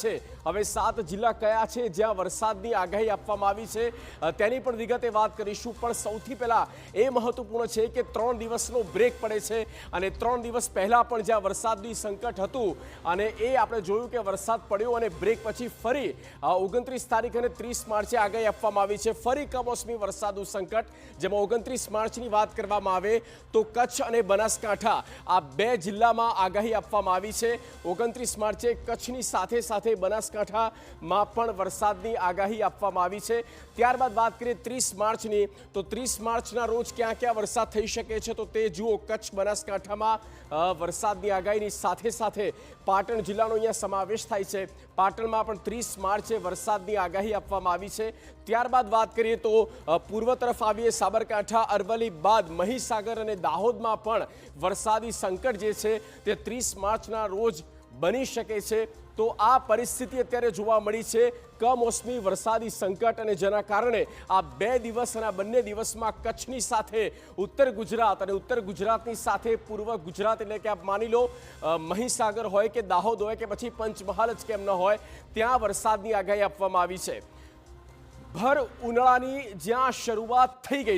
છે, હવે 7 જિલ્લા કયા છે જ્યાં વરસાદની આગાહી આપવામાં આવી છે તેની પણ વિગતે વાત કરીશું। પણ સૌથી પહેલા એ મહત્વપૂર્ણ છે કે 3 દિવસનો બ્રેક પડે છે અને 3 દિવસ પહેલા પણ જ્યાં વરસાદની સંકટ હતું અને એ આપણે જોયું કે વરસાદ પડ્યો અને બ્રેક પછી ફરી 29 તારીખ અને 30 માર્ચે આગાહી આપવામાં આવી છે ફરી કમોસમી વરસાદનું સંકટ, જેમાં 29 માર્ચની વાત કરવામાં આવે તો કચ્છ અને બનાસકાંઠા આ 2 જિલ્લામાં આગાહી આપવામાં આવી છે। 29 માર્ચે કચ્છની સાથે સાથે બનાસકાંઠામાં પણ વરસાદની આગાહી આપવામાં આવી છે। ત્યારબાદ વાત કરીએ 30 માર્ચની તો 30 માર્ચના રોજ ક્યાં ક્યાં વરસાદ થઈ શકે છે તો તે જુઓ। કચ્છ બનાસકાંઠામાં વરસાદની આગાહીની સાથે સાથે પાટણ જિલ્લાનો અહીંયા સમાવેશ થાય છે। પાટણમાં પણ 30 માર્ચે વરસાદની આગાહી આપવામાં આવી છે। ત્યારબાદ વાત કરીએ તો પૂર્વ તરફ આવીએ સાબરકાંઠા અરવલ્લી બાદ મહીસાગર અને દાહોદમાં પણ વરસાદી સંકટ જે છે તે 30 માર્ચના રોજ બની શકે છે। તો આ પરિસ્થિતિ અત્યારે જોવા મળી છે કમોસમી વરસાદી સંકટ, અને જેના કારણે આ 2 દિવસ અને આ બંને દિવસમાં કચ્છની સાથે ઉત્તર ગુજરાત અને ઉત્તર ગુજરાતની સાથે પૂર્વ ગુજરાત એટલે કે આપ માની લો મહીસાગર હોય કે દાહોદ હોય કે પછી પંચમહાલ જ કેમ ન હોય ત્યાં વરસાદની આગાહી આપવામાં આવી છે। ભર ઉનાળાની જ્યાં શરૂઆત થઈ ગઈ